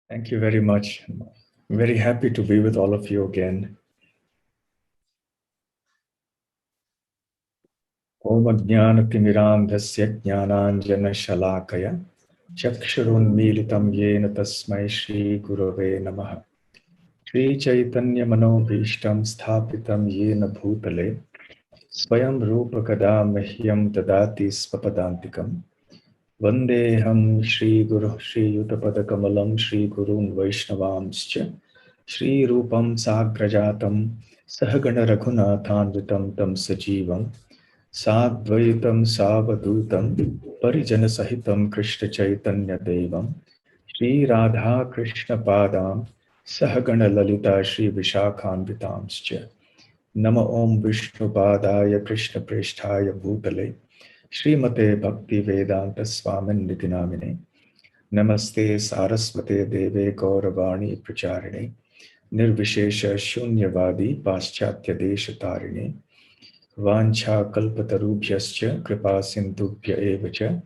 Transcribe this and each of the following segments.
Thank you very much. I'm very happy to be with all of you again. Om Jnanatimirandhasya Jnananjana Chakshurunmilitam Yena Tasmai Shri Gurave Namaha Shri Chaitanya Manobhishtam Sthapitam Yena Bhutale Swayam Rupa Kadamahyam Dadati Svapadantikam Vandeham Shri Guru Shri Yutapadakamalam Shri Gurun Vaishnavamscha Shri Rupam Sagrajatam Sahagana Raghunathanvitam Tam Sajivam Sadvaitam Savadutam Parijana Sahitam Krishna Chaitanya Devam Shri Radha Krishna Padam Sahagana Lalita Shri Vishakhanvitamscha Nama Om Vishnu Padaya Krishna Presthaya Bhutale Srimate Bhakti Vedanta Swamin Nitinamine Namaste Saraswate Deve Gauravani Pracharine Nirvishesha Shunyavadi Paschatya Deshatarine Vancha Kalpatarubhyascha Kripa Sindhubhya Evacha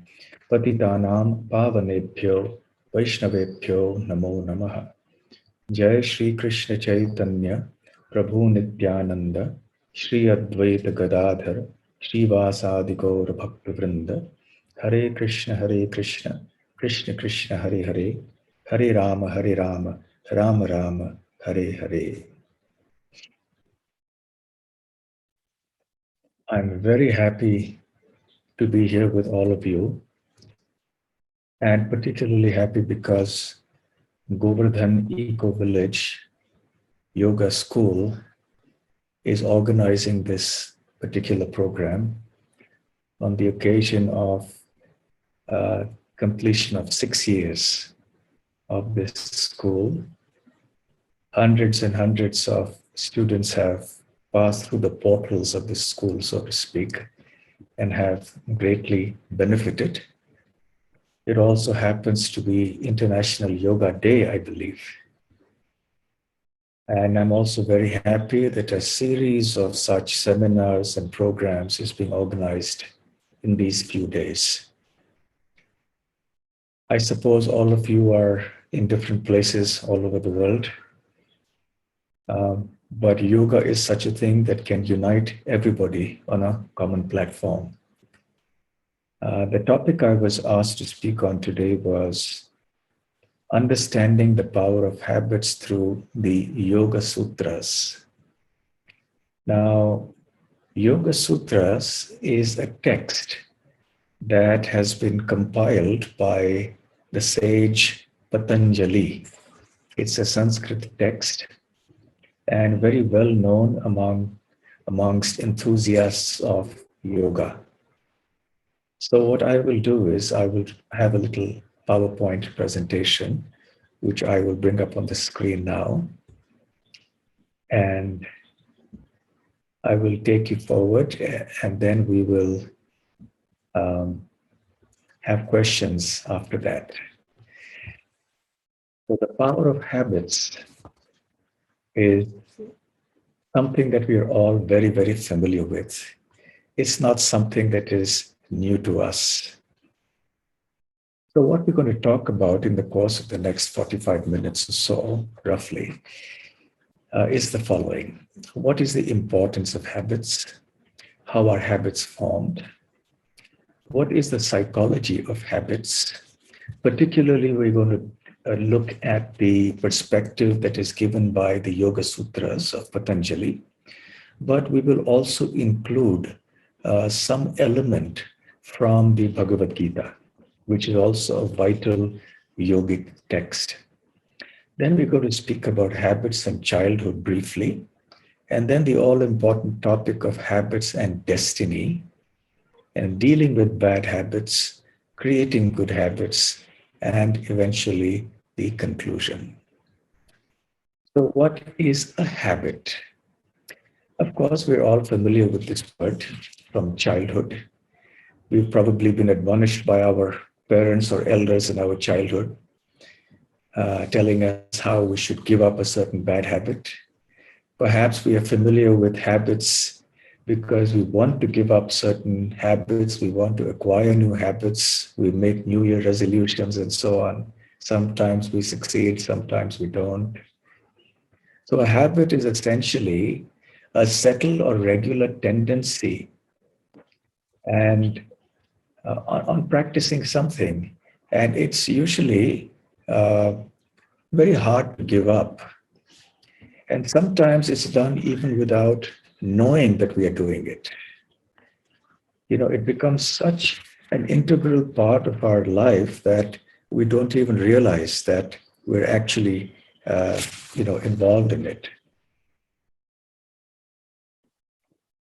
Patitanam Pavanebhyo Vaishnavebhyo Namo Namaha Jai Shri Krishna Chaitanya Prabhu Nityananda Shri Advaita Gadadhar Shri Vasadi Gaur Bhakta Vrinda Hare Krishna Krishna Krishna Hare Hare Hare Rama Rama Rama Hare Hare. I'm very happy to be here with all of you, and particularly happy because Govardhan Eco Village Yoga School is organizing this particular program on the occasion of completion of 6 years of this school. Hundreds and hundreds of students have passed through the portals of this school, so to speak, and have greatly benefited. It also happens to be International Yoga Day, I believe. And I'm also very happy that a series of such seminars and programs is being organized in these few days. I suppose all of you are in different places all over the world. But yoga is such a thing that can unite everybody on a common platform. The topic I was asked to speak on today was understanding the power of habits through the Yoga Sutras. Now, Yoga Sutras is a text that has been compiled by the sage Patanjali. It's a Sanskrit text and very well known amongst enthusiasts of yoga. So what I will do is I will have a little PowerPoint presentation, which I will bring up on the screen now. And I will take you forward, and then we will have questions after that. So the power of habits is something that we are all very, very familiar with. It's not something that is new to us. So what we're going to talk about in the course of the next 45 minutes or so, roughly, is the following. What is the importance of habits? How are habits formed? What is the psychology of habits? Particularly, we're going to look at the perspective that is given by the Yoga Sutras of Patanjali, but we will also include some element from the Bhagavad Gita, which is also a vital yogic text. Then we're going to speak about habits and childhood briefly, and then the all-important topic of habits and destiny, and dealing with bad habits, creating good habits, and eventually the conclusion. So what is a habit? Of course, we're all familiar with this word from childhood. We've probably been admonished by our parents or elders in our childhood, telling us how we should give up a certain bad habit. Perhaps we are familiar with habits because we want to give up certain habits, we want to acquire new habits, we make New Year resolutions and so on. Sometimes we succeed, sometimes we don't. So a habit is essentially a settled or regular tendency and on practicing something. And it's usually uh, very hard to give up. And sometimes it's done even without knowing that we are doing it. It becomes such an integral part of our life that we don't even realize that we're actually, involved in it.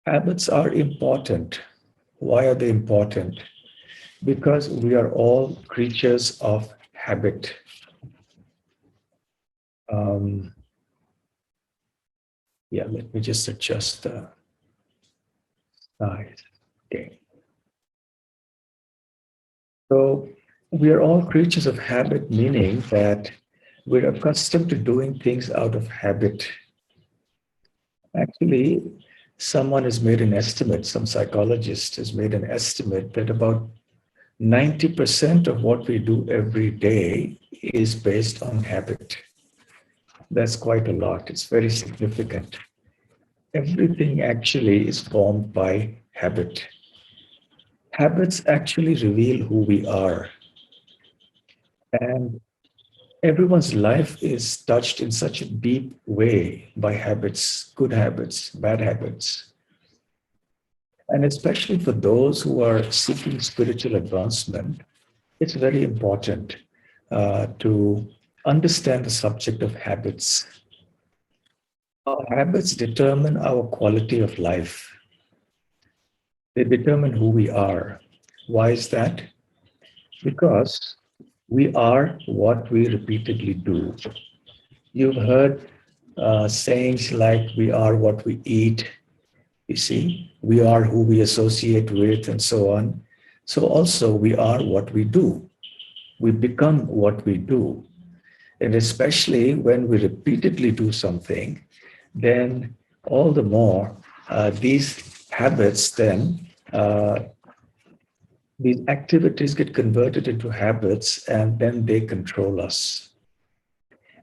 Habits are important. Why are they important? Because we are all creatures of habit. Um, yeah, let me just adjust the size. Okay. So we are all creatures of habit, meaning that we're accustomed to doing things out of habit. Actually, someone has made an estimate, some psychologist has made an estimate that about 90% of what we do every day is based on habit. That's quite a lot. It's very significant. Everything actually is formed by habit. Habits actually reveal who we are. And everyone's life is touched in such a deep way by habits, good habits, bad habits. And especially for those who are seeking spiritual advancement, it's very important to understand the subject of habits. Our habits determine our quality of life. They determine who we are. Why is that? Because we are what we repeatedly do. You've heard sayings like, we are what we eat, you see, we are who we associate with, and so on. So also, we are what we do. We become what we do. And especially when we repeatedly do something, then all the more these habits then, these activities get converted into habits and then they control us.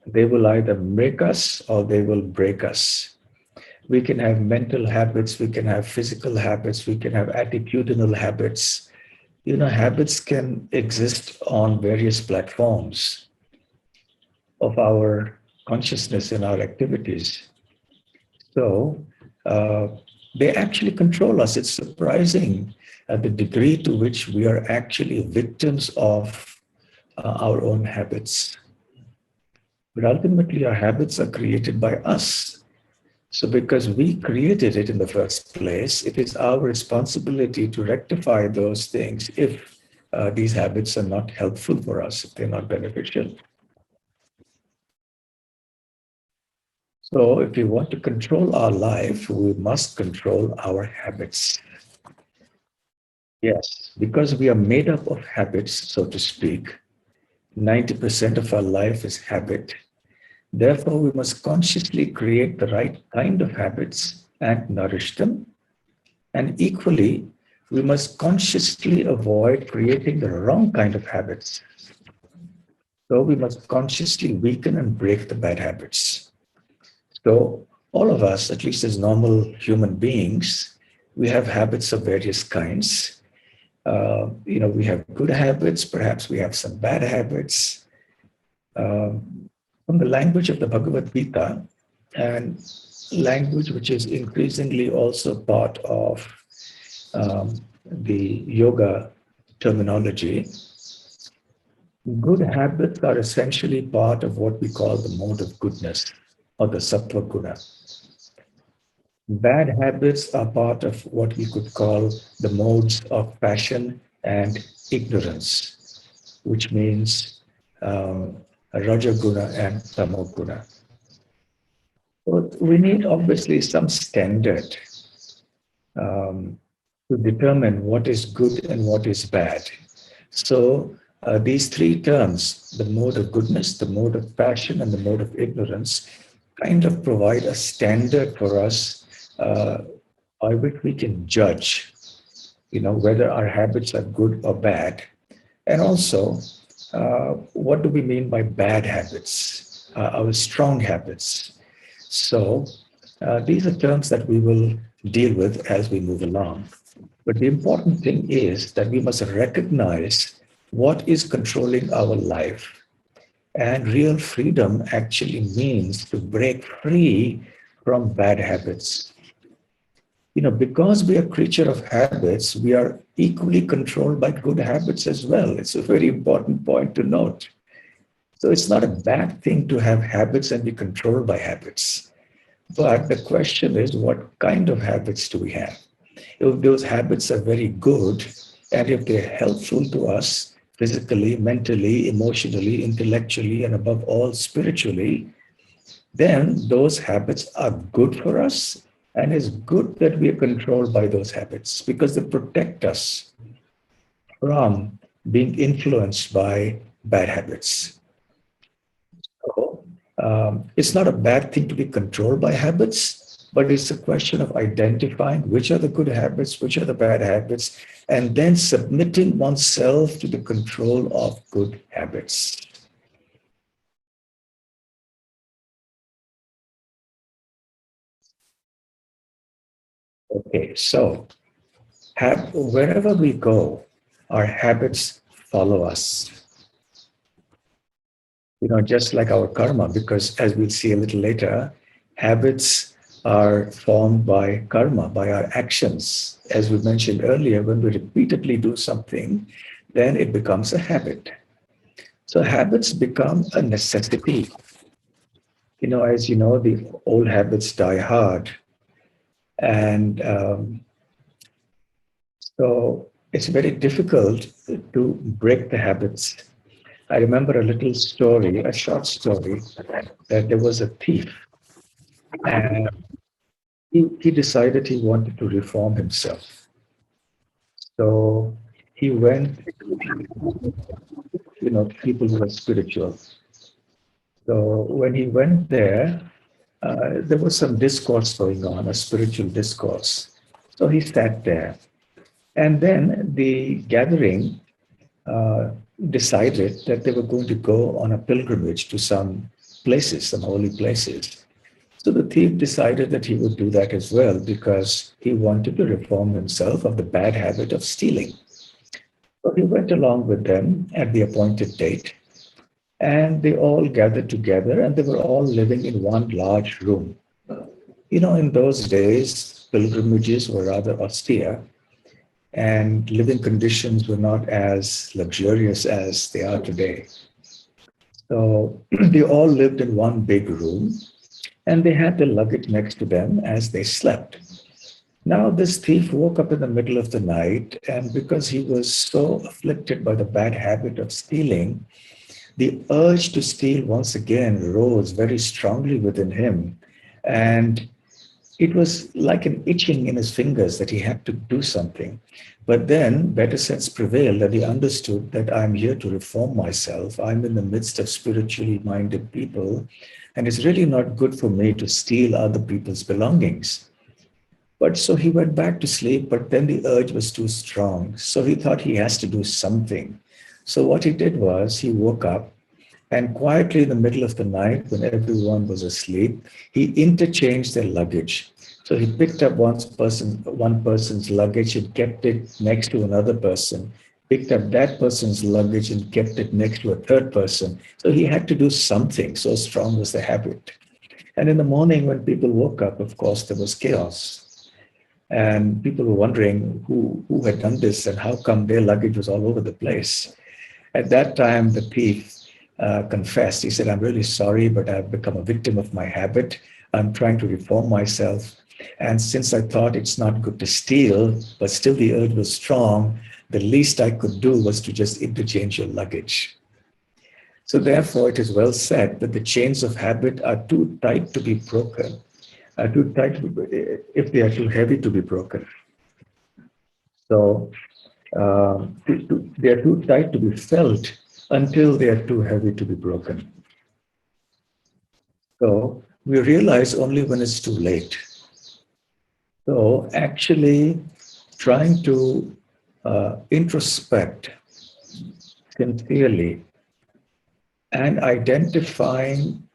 They will either make us or they will break us. We can have mental habits, we can have physical habits, we can have attitudinal habits. Habits can exist on various platforms of our consciousness and our activities. So they actually control us. It's surprising the degree to which we are actually victims of our own habits. But ultimately, our habits are created by us. So because we created it in the first place, it is our responsibility to rectify those things if these habits are not helpful for us, if they're not beneficial. So if we want to control our life, we must control our habits. Yes, because we are made up of habits, so to speak. 90% of our life is habit. Therefore, we must consciously create the right kind of habits and nourish them. And equally, we must consciously avoid creating the wrong kind of habits. So we must consciously weaken and break the bad habits. So all of us, at least as normal human beings, we have habits of various kinds. We have good habits, perhaps we have some bad habits. From the language of the Bhagavad Gita, and language which is increasingly also part of the yoga terminology, good habits are essentially part of what we call the mode of goodness or the sattva guna. Bad habits are part of what we could call the modes of passion and ignorance, which means rajaguna and tamoguna. So we need obviously some standard to determine what is good and what is bad. So these three terms, the mode of goodness, the mode of passion, and the mode of ignorance, kind of provide a standard for us by which we can judge, whether our habits are good or bad. And also, what do we mean by bad habits? Our strong habits. So these are terms that we will deal with as we move along. But the important thing is that we must recognize what is controlling our life. And real freedom actually means to break free from bad habits. Because we are creature of habits, we are equally controlled by good habits as well. It's a very important point to note. So it's not a bad thing to have habits and be controlled by habits. But the question is, what kind of habits do we have? If those habits are very good, and if they're helpful to us physically, mentally, emotionally, intellectually, and above all, spiritually, then those habits are good for us. And it's good that we are controlled by those habits because they protect us from being influenced by bad habits. So, it's not a bad thing to be controlled by habits, but it's a question of identifying which are the good habits, which are the bad habits, and then submitting oneself to the control of good habits. Okay, so wherever we go, our habits follow us. Just like our karma, because as we'll see a little later, habits are formed by karma, by our actions. As we mentioned earlier, when we repeatedly do something, then it becomes a habit. So habits become a necessity. As you know, the old habits die hard. And so it's very difficult to break the habits. I remember a little story, a short story, that there was a thief, and he decided he wanted to reform himself. So he went, people who were spiritual. So when he went there, there was some discourse going on, a spiritual discourse. So he sat there. And then the gathering uh, decided that they were going to go on a pilgrimage to some places, some holy places. So the thief decided that he would do that as well because he wanted to reform himself of the bad habit of stealing. So he went along with them at the appointed date, and they all gathered together and they were all living in one large room. In those days, pilgrimages were rather austere and living conditions were not as luxurious as they are today. So they all lived in one big room and they had their luggage next to them as they slept. Now, this thief woke up in the middle of the night, and because he was so afflicted by the bad habit of stealing, the urge to steal once again rose very strongly within him. And it was like an itching in his fingers that he had to do something. But then better sense prevailed and he understood that I'm here to reform myself. I'm in the midst of spiritually minded people, and it's really not good for me to steal other people's belongings. But so he went back to sleep, but then the urge was too strong. So he thought he has to do something. So what he did was he woke up and quietly in the middle of the night, when everyone was asleep, he interchanged their luggage. So he picked up one person's luggage and kept it next to another person, picked up that person's luggage and kept it next to a third person. So he had to do something, so strong was the habit. And in the morning, when people woke up, of course, there was chaos. And people were wondering who had done this and how come their luggage was all over the place. At that time, the thief confessed. He said, I'm really sorry, but I've become a victim of my habit. I'm trying to reform myself. And since I thought it's not good to steal, but still the urge was strong, the least I could do was to just interchange your luggage. So therefore, it is well said that the chains of habit are too tight to be broken, are too tight if they are too heavy to be broken. So they are too tight to be felt until they are too heavy to be broken. So we realize only when it's too late. So actually trying to introspect sincerely And identifying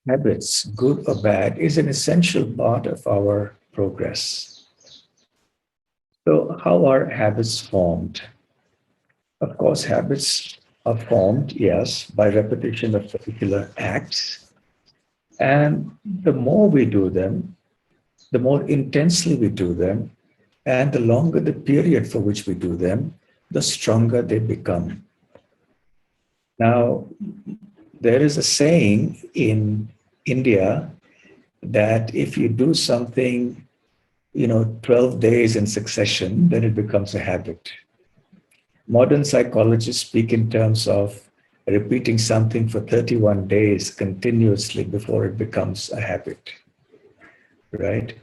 habits, good or bad, is an essential part of our progress. So, how are habits formed? Of course, habits are formed, yes, by repetition of particular acts. And the more we do them, the more intensely we do them, and the longer the period for which we do them, the stronger they become. Now, there is a saying in India that if you do something, 12 days in succession, then it becomes a habit. Modern psychologists speak in terms of repeating something for 31 days continuously before it becomes a habit, right?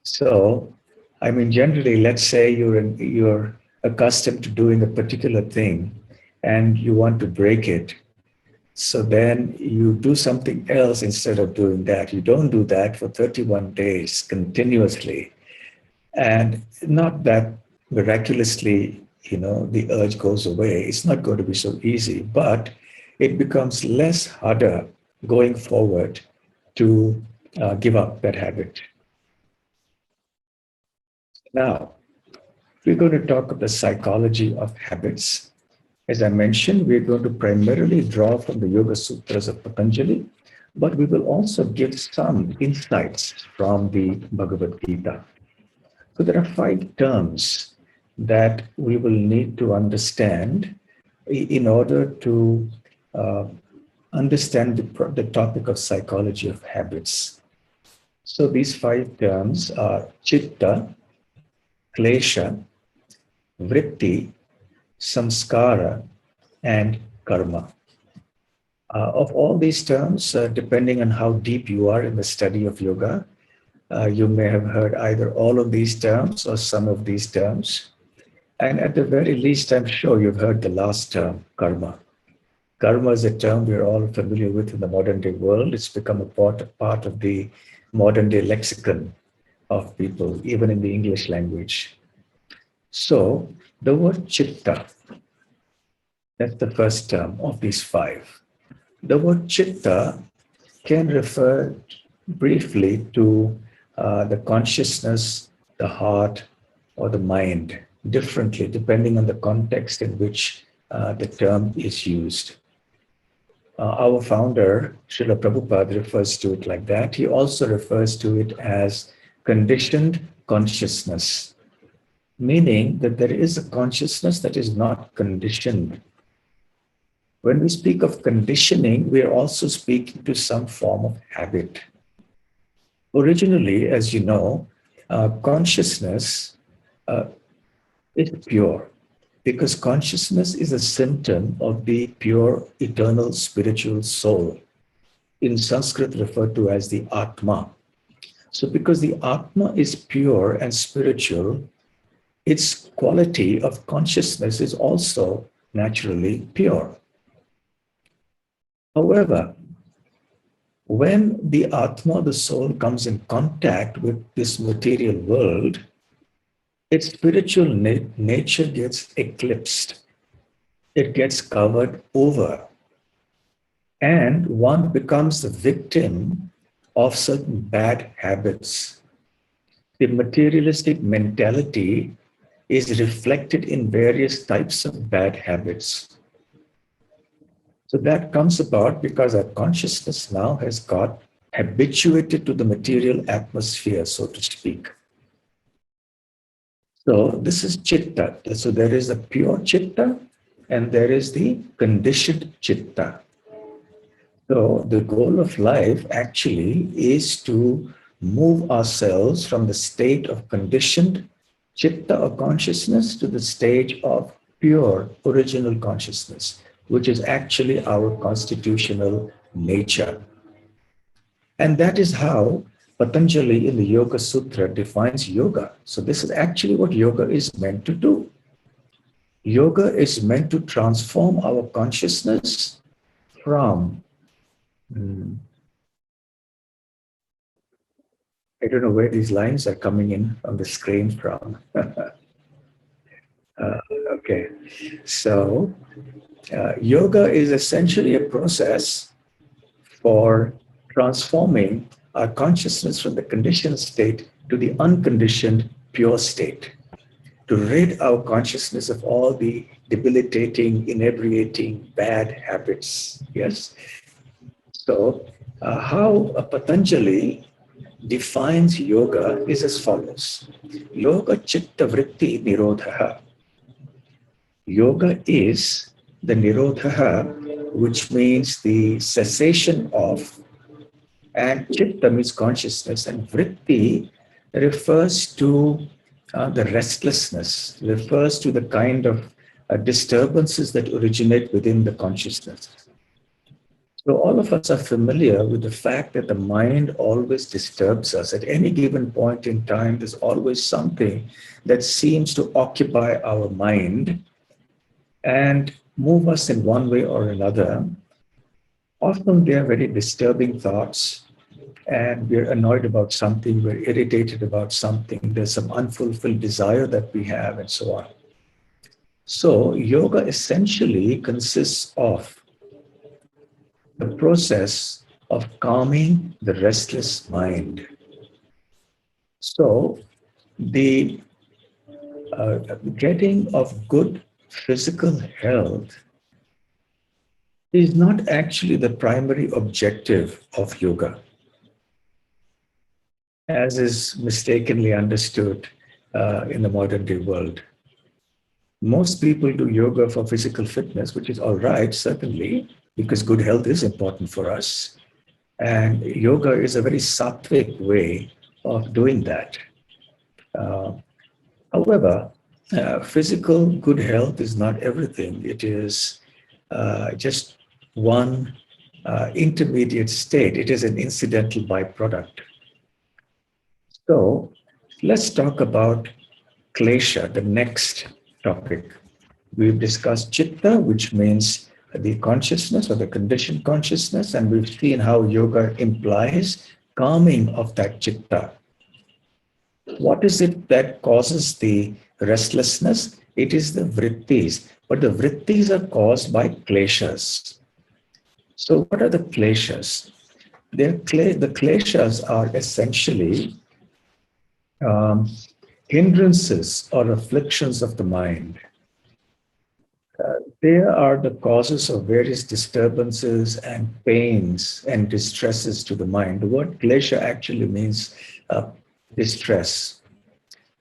So, I mean, generally, let's say you're accustomed to doing a particular thing and you want to break it. So then you do something else instead of doing that. You don't do that for 31 days continuously. And not that miraculously, the urge goes away. It's not going to be so easy, but it becomes less harder going forward to give up that habit. Now, we're going to talk of the psychology of habits. As I mentioned, we're going to primarily draw from the Yoga Sutras of Patanjali, but we will also give some insights from the Bhagavad Gita. So there are 5 terms that we will need to understand in order to uh, understand the topic of psychology of habits. So these 5 terms are chitta, klesha, vritti, samskara, and karma. Of all these terms, depending on how deep you are in the study of yoga, you may have heard either all of these terms or some of these terms. And at the very least, I'm sure you've heard the last term, karma. Karma is a term we're all familiar with in the modern day world. It's become a part of the modern day lexicon of people, even in the English language. So the word chitta, that's the first term of these 5. The word chitta can refer briefly to the consciousness, the heart, or the mind, differently depending on the context in which the term is used. Our founder, Srila Prabhupada, refers to it like that. He also refers to it as conditioned consciousness, meaning that there is a consciousness that is not conditioned. When we speak of conditioning, we are also speaking to some form of habit. Originally, as you know, consciousness is pure because consciousness is a symptom of the pure, eternal, spiritual soul, in Sanskrit referred to as the Atma. So, because the Atma is pure and spiritual, its quality of consciousness is also naturally pure. However, when the Atma, the soul, comes in contact with this material world, its spiritual nature gets eclipsed. It gets covered over. And one becomes the victim of certain bad habits. The materialistic mentality is reflected in various types of bad habits. So that comes about because our consciousness now has got habituated to the material atmosphere, so to speak. So this is chitta. So there is a pure chitta and there is the conditioned chitta. So the goal of life actually is to move ourselves from the state of conditioned chitta or consciousness to the stage of pure original consciousness, which is actually our constitutional nature. And that is how Patanjali in the Yoga Sutra defines yoga. So this is actually what yoga is meant to do. Yoga is meant to transform our consciousness from, I don't know where these lines are coming in on the screen from. Okay, so Yoga is essentially a process for transforming our consciousness from the conditioned state to the unconditioned pure state, to rid our consciousness of all the debilitating, inebriating, bad habits. Yes. So, how Patanjali defines yoga is as follows: Yoga chitta vritti nirodha. Yoga is the nirodha, which means the cessation of, and chitta means consciousness, and vritti refers to the restlessness, refers to the kind of disturbances that originate within the consciousness. So all of us are familiar with the fact that the mind always disturbs us. At any given point in time, there's always something that seems to occupy our mind and move us in one way or another. Often they are very disturbing thoughts, and we're annoyed about something, we're irritated about something, there's some unfulfilled desire that we have, and so on. So, yoga essentially consists of the process of calming the restless mind. So, the getting of good physical health is not actually the primary objective of yoga, as is mistakenly understood in the modern day world. Most people do yoga for physical fitness, which is all right, certainly, because good health is important for us. And yoga is a very sattvic way of doing that. Uh, However, physical good health is not everything. It is just one intermediate state. It is an incidental byproduct. So let's talk about klesha, the next topic. We've discussed chitta, which means the consciousness or the conditioned consciousness, and we've seen how yoga implies calming of that chitta. What is it that causes the restlessness? It is the vrittis, but the vrittis are caused by kleshas. So, what are the kleshas? The kleshas are essentially um, hindrances or afflictions of the mind. They are the causes of various disturbances and pains and distresses to the mind. The word klesha actually means distress.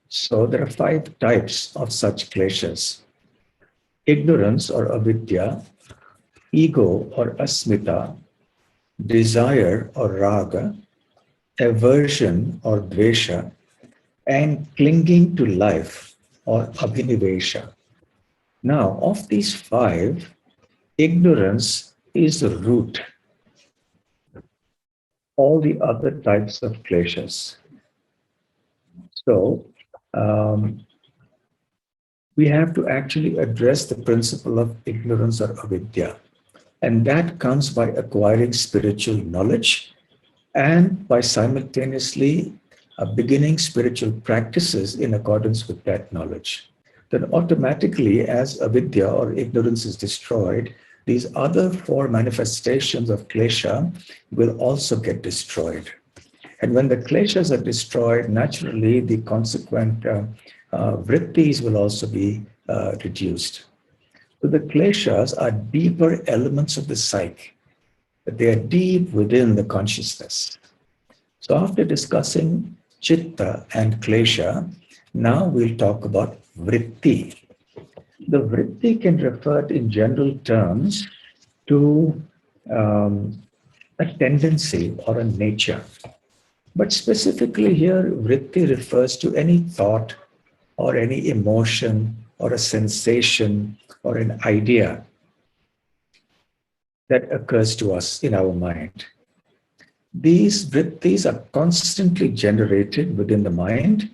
So there are 5 types of such kleshas: ignorance or avidya, ego or asmita, desire or raga, aversion or dvesha, and clinging to life or abhinivesha. Now, of these 5, ignorance is the root. All the other types of kleshas. So, we have to actually address the principle of ignorance or avidya. And that comes by acquiring spiritual knowledge and by simultaneously beginning spiritual practices in accordance with that knowledge. Then automatically, as avidya or ignorance is destroyed, these other 4 manifestations of klesha will also get destroyed. And when the kleshas are destroyed, naturally the consequent vrittis will also be reduced. So the kleshas are deeper elements of the psyche. They are deep within the consciousness. So after discussing chitta and klesha, now we'll talk about vritti. The vritti can refer in general terms to a tendency or a nature. But specifically here, vritti refers to any thought or any emotion or a sensation or an idea that occurs to us in our mind. These vrittis are constantly generated within the mind,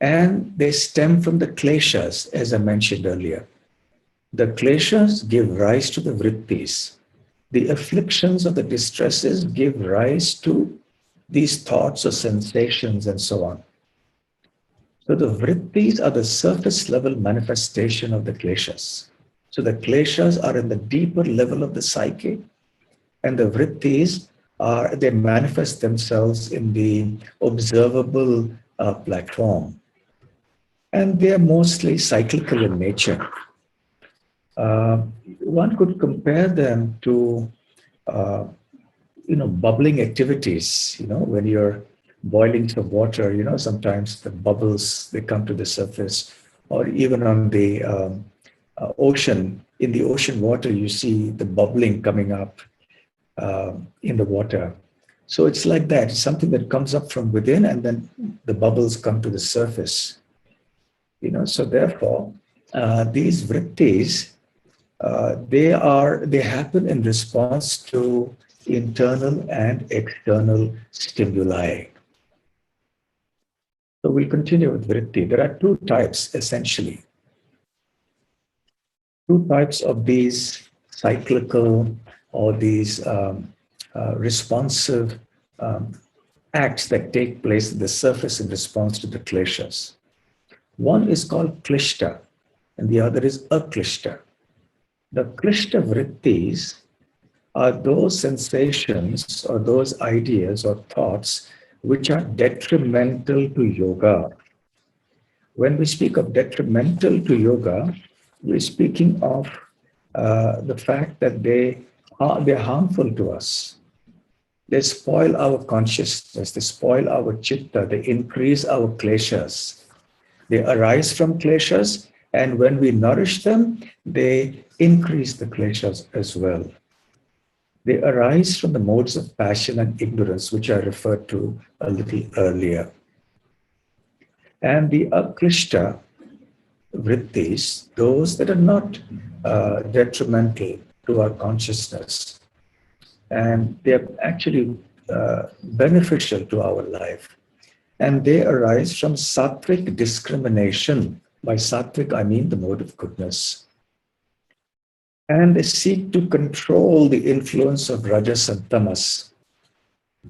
and they stem from the kleshas, as I mentioned earlier. The kleshas give rise to the vrittis. The afflictions or the distresses give rise to these thoughts or sensations and so on. So the vrittis are the surface level manifestation of the kleshas. So the kleshas are in the deeper level of the psyche, and the vrittis are, they manifest themselves in the observable platform. And they are mostly cyclical in nature. Uh, One could compare them to uh, bubbling activities. When you're boiling some water, sometimes the bubbles, they come to the surface. Or even on the ocean, in the ocean water, you see the bubbling coming up in the water. So it's like that. It's something that comes up from within, and then the bubbles come to the surface. So therefore, these vrittis, they happen in response to internal and external stimuli. So we'll continue with vritti. There are two types, essentially. Two types of these cyclical or these responsive um, acts that take place at the surface in response to the kleshas. One is called klishta, and the other is aklishta. The klishta vrittis are those sensations or those ideas or thoughts which are detrimental to yoga. When we speak of detrimental to yoga, we're speaking of the fact that they're harmful to us. They spoil our consciousness, they spoil our chitta, they increase our kleshas. They arise from kleshas, and when we nourish them, they increase the kleshas as well. They arise from the modes of passion and ignorance, which I referred to a little earlier. And the aklishta vrittis, those that are not detrimental to our consciousness, and they're actually beneficial to our life. And they arise from sattvic discrimination. By sattvic, I mean the mode of goodness. And they seek to control the influence of rajas and tamas.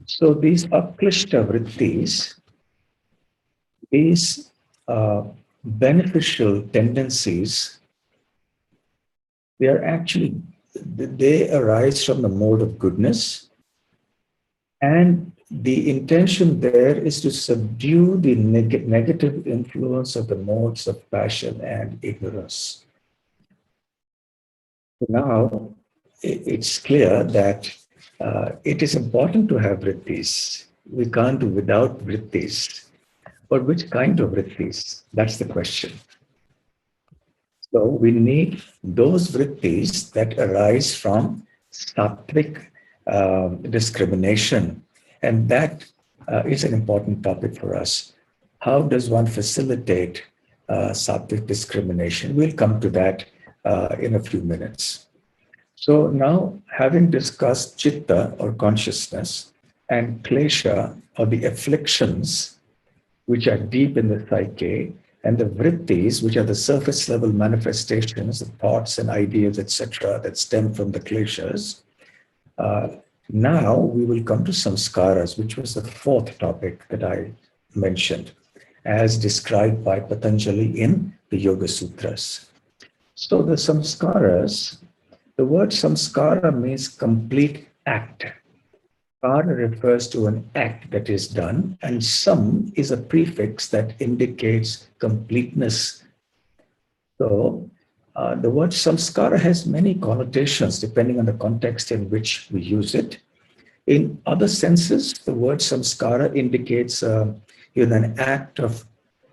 So these aklishta vrittis, these beneficial tendencies, they arise from the mode of goodness, and the intention there is to subdue the negative influence of the modes of passion and ignorance. Now, it's clear that it is important to have vrittis. We can't do without vrittis. But which kind of vrittis? That's the question. So we need those vrittis that arise from sattvic discrimination. And that is an important topic for us. How does one facilitate sattvic discrimination? We'll come to that in a few minutes. So now, having discussed chitta or consciousness and klesha or the afflictions which are deep in the psyche, and the vrittis, which are the surface level manifestations, the thoughts and ideas, etc., that stem from the kleshas. Now we will come to samskaras, which was the fourth topic that I mentioned, as described by Patanjali in the Yoga Sutras. So the samskaras, the word samskara means complete act. Kara refers to an act that is done, and sam is a prefix that indicates completeness. So the word samskara has many connotations depending on the context in which we use it. In other senses, the word samskara indicates an act of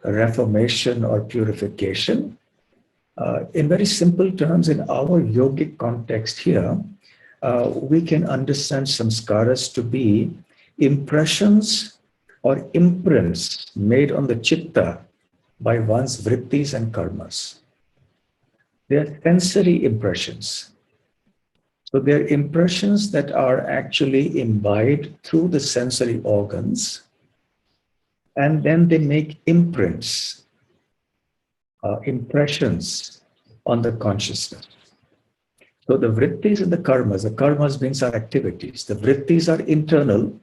reformation or purification. In very simple terms, in our yogic context here, we can understand samskaras to be impressions or imprints made on the chitta by one's vrittis and karmas. They are sensory impressions. So they're impressions that are actually imbibed through the sensory organs, and then they make imprints, impressions on the consciousness. So the vrittis and the karmas means our activities. The vrittis are internal,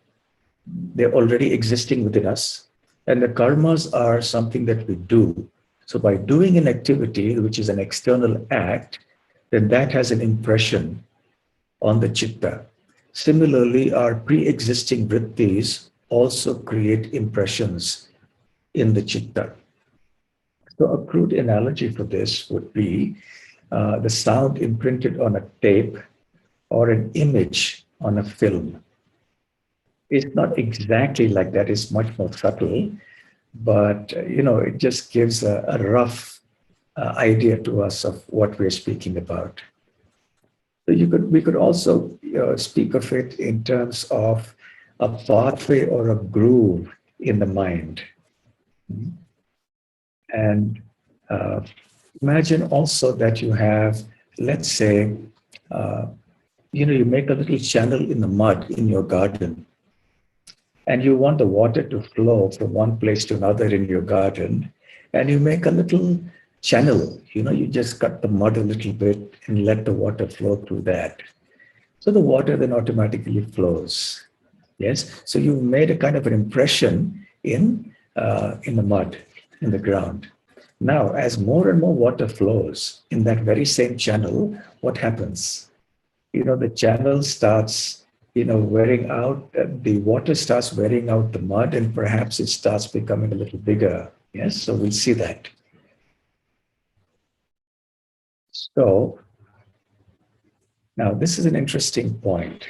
they're already existing within us. And the karmas are something that we do. So by doing an activity, which is an external act, then that has an impression on the chitta. Similarly, our pre-existing vrittis also create impressions in the chitta. So a crude analogy for this would be the sound imprinted on a tape or an image on a film. It's not exactly like that, it's much more subtle, but it just gives a rough idea to us of what we're speaking about. So we could also speak of it in terms of a pathway or a groove in the mind. And uh, imagine also that you have, let's say, uh, you make a little channel in the mud in your garden, and you want the water to flow from one place to another in your garden, and you make a little channel. You just cut the mud a little bit and let the water flow through that. So the water then automatically flows. Yes. So you've made a kind of an impression in the mud, in the ground. Now, as more and more water flows in that very same channel, what happens? The channel starts, wearing out, the water starts wearing out the mud, and perhaps it starts becoming a little bigger. Yes, so we'll see that. So now this is an interesting point.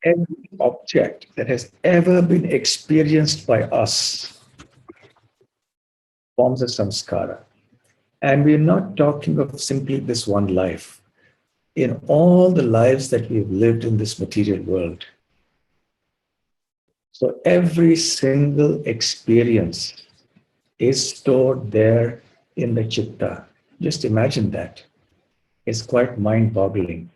Every object that has ever been experienced by us forms a samskara. And we're not talking of simply this one life. In all the lives that we've lived in this material world. So every single experience is stored there in the chitta. Just imagine that. It's quite mind-boggling.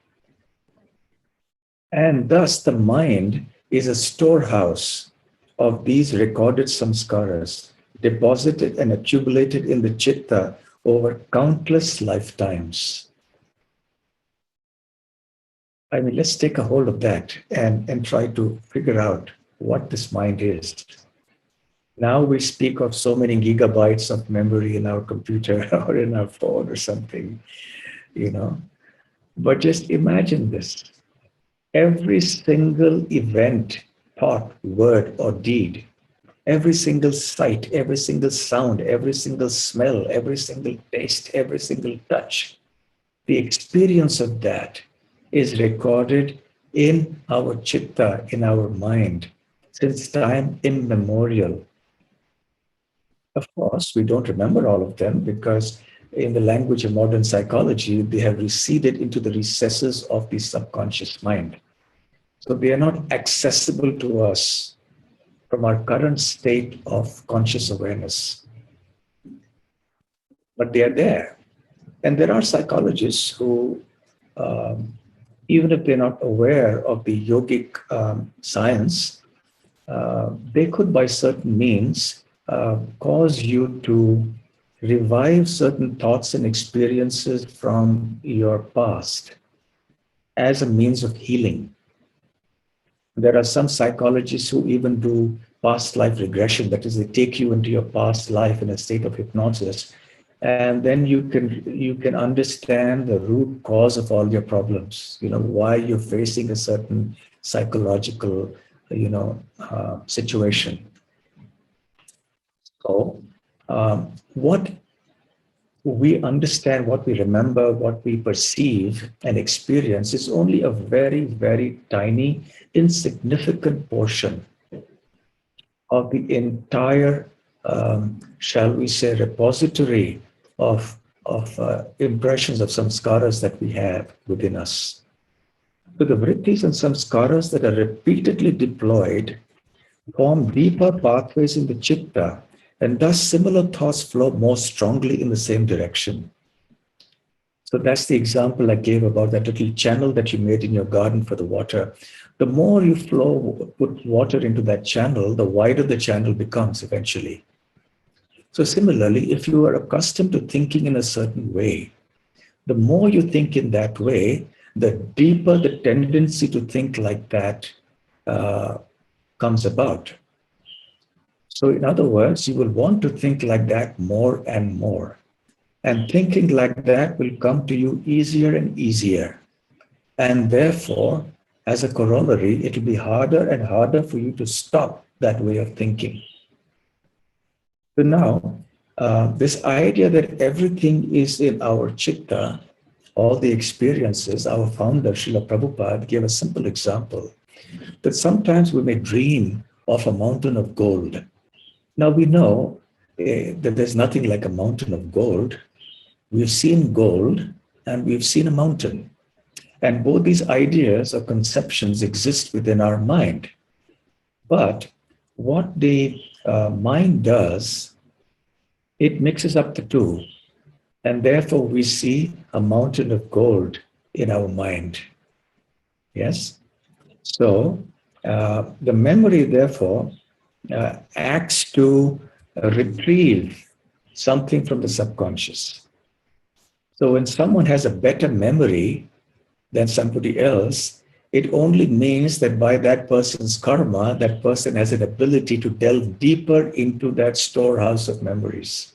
And thus the mind is a storehouse of these recorded samskaras, deposited and accumulated in the chitta over countless lifetimes. I mean, let's take a hold of that and try to figure out what this mind is. Now we speak of so many gigabytes of memory in our computer or in our phone or something, But just imagine this. Every single event, thought, word, or deed, every single sight, every single sound, every single smell, every single taste, every single touch, the experience of that is recorded in our chitta, in our mind, since time immemorial. Of course, we don't remember all of them because in the language of modern psychology, they have receded into the recesses of the subconscious mind. So they are not accessible to us from our current state of conscious awareness. But they are there. And there are psychologists who, even if they're not aware of the yogic science, they could, by certain means, cause you to revive certain thoughts and experiences from your past as a means of healing. There are some psychologists who even do past life regression. That is, they take you into your past life in a state of hypnosis, and then you can understand the root cause of all your problems. Why you're facing a certain psychological, situation. So, what we understand, what we remember, what we perceive and experience is only a very, very tiny, insignificant portion of the entire, shall we say, repository of impressions of samskaras that we have within us. So the vrittis and samskaras that are repeatedly deployed form deeper pathways in the chitta, and thus similar thoughts flow more strongly in the same direction. So that's the example I gave about that little channel that you made in your garden for the water. The more you put water into that channel, the wider the channel becomes eventually. So similarly, if you are accustomed to thinking in a certain way, the more you think in that way, the deeper the tendency to think like that comes about. So in other words, you will want to think like that more and more. And thinking like that will come to you easier and easier. And therefore, as a corollary, it will be harder and harder for you to stop that way of thinking. So now, this idea that everything is in our chitta, all the experiences, our founder, Srila Prabhupada, gave a simple example that sometimes we may dream of a mountain of gold. Now we know that there's nothing like a mountain of gold. We've seen gold and we've seen a mountain. And both these ideas or conceptions exist within our mind. But what the mind does, it mixes up the two. And therefore, we see a mountain of gold in our mind. Yes? So, the memory, therefore, acts to retrieve something from the subconscious. So, when someone has a better memory than somebody else, it only means that by that person's karma, that person has an ability to delve deeper into that storehouse of memories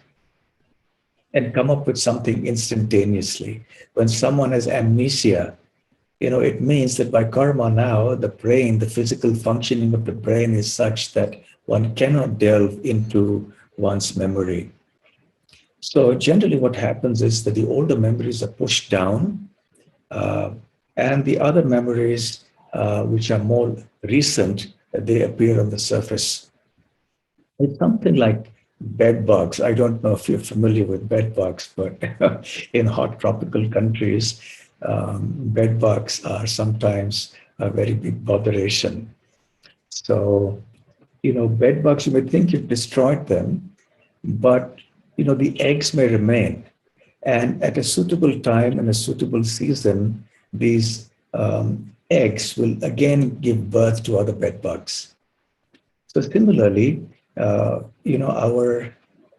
and come up with something instantaneously. When someone has amnesia, it means that by karma now, the brain, the physical functioning of the brain is such that one cannot delve into one's memory. So generally what happens is that the older memories are pushed down, uh, and the other memories, which are more recent, they appear on the surface. It's something like bed bugs. I don't know if you're familiar with bed bugs, but in hot tropical countries, bed bugs are sometimes a very big botheration. So, bed bugs, you may think you've destroyed them, but, the eggs may remain. And at a suitable time and a suitable season, these eggs will again give birth to other bed bugs. So similarly, our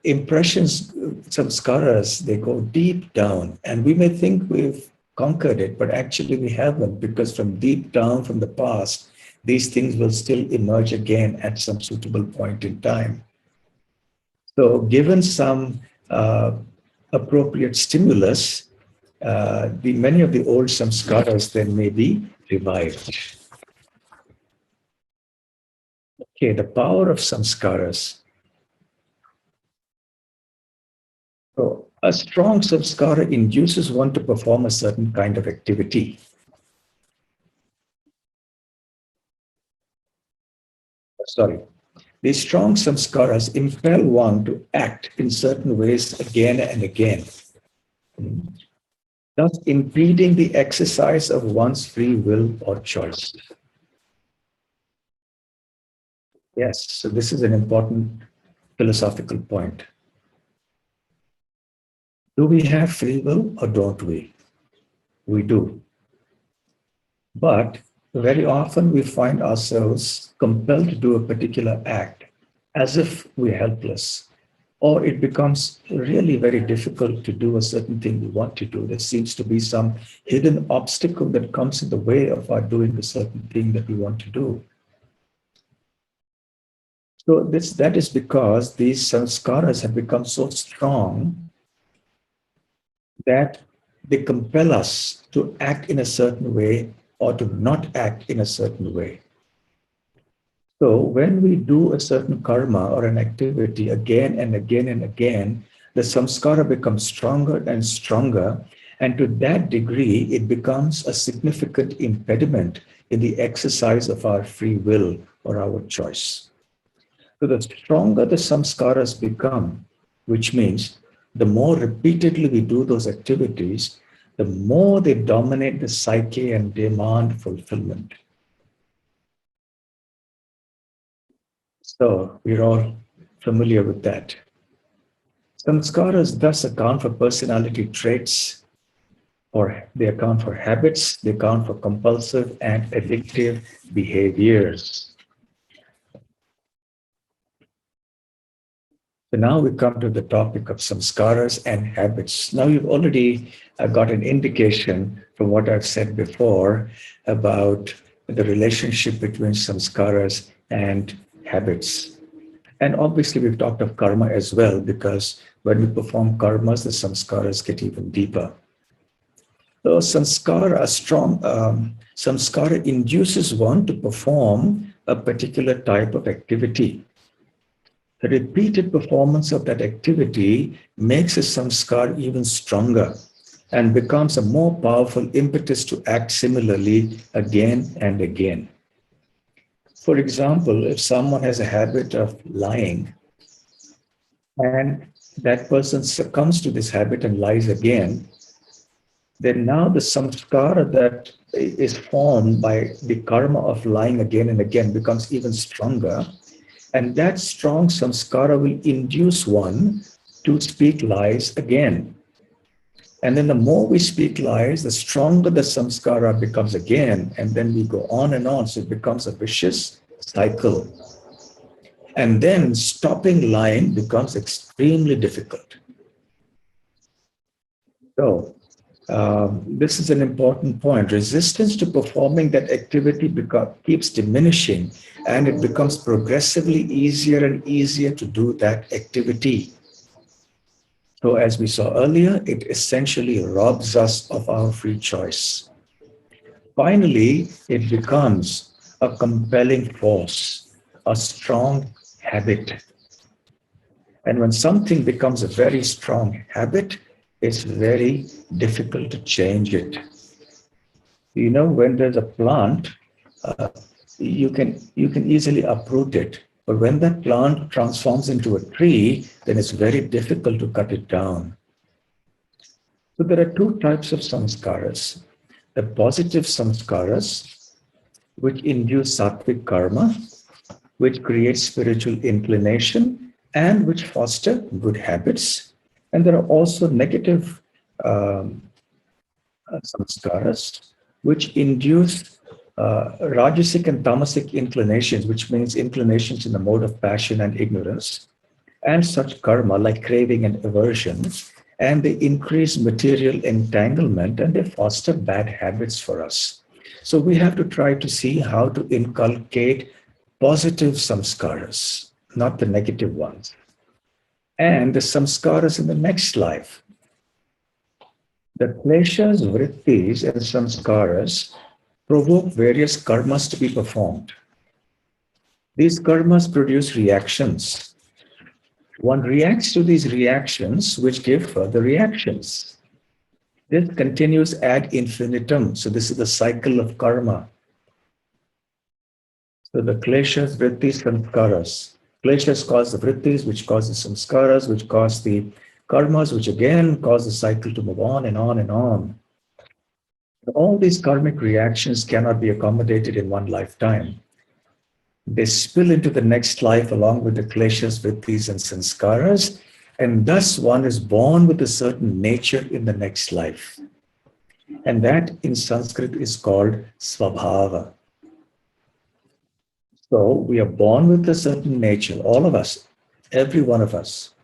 impressions, samskaras, they go deep down, and we may think we've conquered it, but actually we haven't, because from deep down, from the past, these things will still emerge again at some suitable point in time. So, given some appropriate stimulus, many of the old samskaras then may be revived. Okay, the power of samskaras. So a strong samskara induces one to perform a certain kind of activity. Sorry. These strong samskaras impel one to act in certain ways again and again, thus impeding the exercise of one's free will or choice. Yes, so this is an important philosophical point. Do we have free will or don't we? We do. But very often we find ourselves compelled to do a particular act as if we're helpless, or it becomes really very difficult to do a certain thing we want to do. There seems to be some hidden obstacle that comes in the way of our doing the certain thing that we want to do. So that is because these sanskaras have become so strong that they compel us to act in a certain way or to not act in a certain way. So when we do a certain karma or an activity again and again and again, the samskara becomes stronger and stronger. And to that degree, it becomes a significant impediment in the exercise of our free will or our choice. So the stronger the samskaras become, which means the more repeatedly we do those activities, the more they dominate the psyche and demand fulfillment. So we're all familiar with that. Samskaras thus account for personality traits, or they account for habits, they account for compulsive and addictive behaviors. So now we come to the topic of samskaras and habits. Now you've already got an indication from what I've said before about the relationship between samskaras and habits. And obviously, we've talked of karma as well, because when we perform karmas, the samskaras get even deeper. So sanskara, a strong samskara induces one to perform a particular type of activity. The repeated performance of that activity makes a samskar even stronger and becomes a more powerful impetus to act similarly again and again. For example, if someone has a habit of lying and that person succumbs to this habit and lies again, then now the samskara that is formed by the karma of lying again and again becomes even stronger. And that strong samskara will induce one to speak lies again. And then the more we speak lies, the stronger the samskara becomes again. And then we go on and on. So it becomes a vicious cycle. And then stopping lying becomes extremely difficult. So this is an important point. Resistance to performing that activity keeps diminishing, and it becomes progressively easier and easier to do that activity. So as we saw earlier, it essentially robs us of our free choice. Finally, it becomes a compelling force, a strong habit. And when something becomes a very strong habit, it's very difficult to change it. You know, when there's a plant, uh, you can easily uproot it. But when that plant transforms into a tree, then it's very difficult to cut it down. So there are two types of samskaras. The positive samskaras, which induce sattvic karma, which creates spiritual inclination and which foster good habits. And there are also negative samskaras, which induce rajasic and tamasic inclinations, which means inclinations in the mode of passion and ignorance, and such karma like craving and aversion, and they increase material entanglement and they foster bad habits for us. So we have to try to see how to inculcate positive samskaras, not the negative ones, and the samskaras in the next life. The kleshas, vrittis, and samskaras provoke various karmas to be performed. These karmas produce reactions. One reacts to these reactions, which give further reactions. This continues ad infinitum. So this is the cycle of karma. So the kleshas, vrittis, samskaras. Kleshas cause the vrittis, which cause the samskaras, which cause the karmas, which again cause the cycle to move on and on and on. All these karmic reactions cannot be accommodated in one lifetime. They spill into the next life along with the kleshas, vrittis, and sanskaras, and thus one is born with a certain nature in the next life. And that in Sanskrit is called svabhava. So we are born with a certain nature, all of us, every one of us.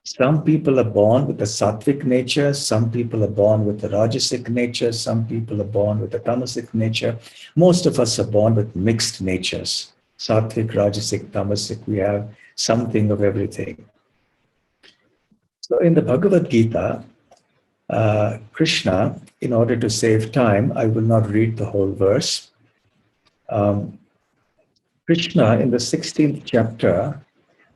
Some people are born with a sattvic nature, some people are born with a rajasic nature, some people are born with a tamasic nature. Most of us are born with mixed natures. Sattvic, rajasic, tamasic, we have something of everything. So in the Bhagavad Gita, Krishna, in order to save time, I will not read the whole verse. Krishna, in the 16th chapter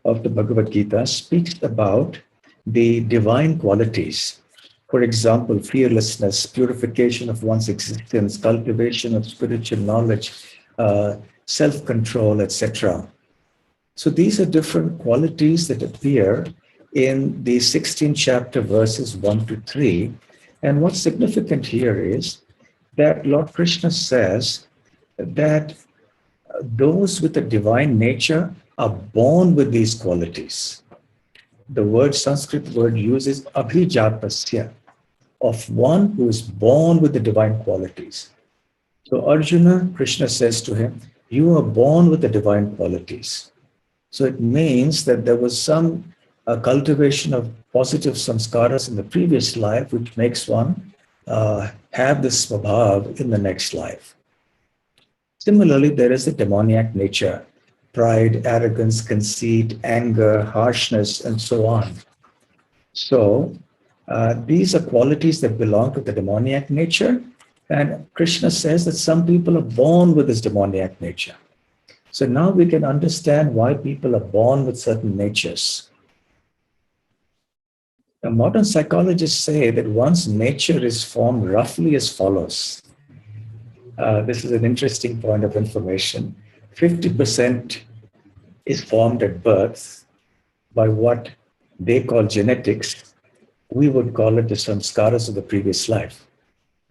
of the Bhagavad Gita, speaks about the divine qualities. For example, fearlessness, purification of one's existence, cultivation of spiritual knowledge, self-control, etc. So these are different qualities that appear in the 16th chapter, verses 1 to 3. And what's significant here is that Lord Krishna says that those with a divine nature are born with these qualities. The word, Sanskrit word uses abhijatasya, of one who is born with the divine qualities. So Arjuna, Krishna says to him, you are born with the divine qualities. So it means that there was some cultivation of positive samskaras in the previous life, which makes one have this svabhav in the next life. Similarly, there is the demoniac nature. pride, arrogance, conceit, anger, harshness, and so on. So these are qualities that belong to the demoniac nature. And Krishna says that some people are born with this demoniac nature. So now we can understand why people are born with certain natures. Now, modern psychologists say that one's nature is formed roughly as follows. This is an interesting point of information. 50% is formed at birth by what they call genetics. We would call it the samskaras of the previous life.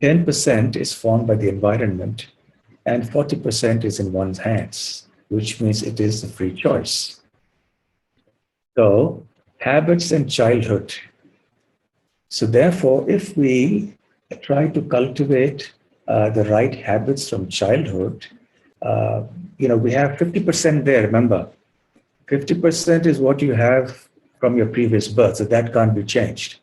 10% is formed by the environment, and 40% is in one's hands, which means it is a free choice. So, habits and childhood. So, therefore, if we try to cultivate the right habits from childhood, we have 50% there, remember. 50% is what you have from your previous birth, so that can't be changed.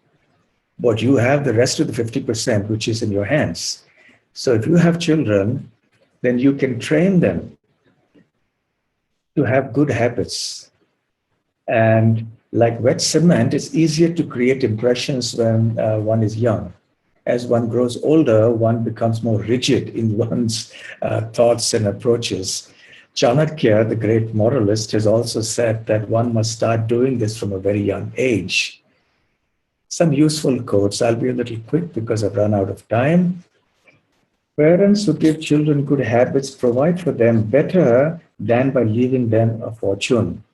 But you have the rest of the 50%, which is in your hands. So if you have children, then you can train them to have good habits. And like wet cement, it's easier to create impressions when one is young. As one grows older, one becomes more rigid in one's thoughts and approaches. Chanakya, the great moralist, has also said that one must start doing this from a very young age. Some useful quotes. I'll be a little quick because I've run out of time. Parents who give children good habits provide for them better than by leaving them a fortune.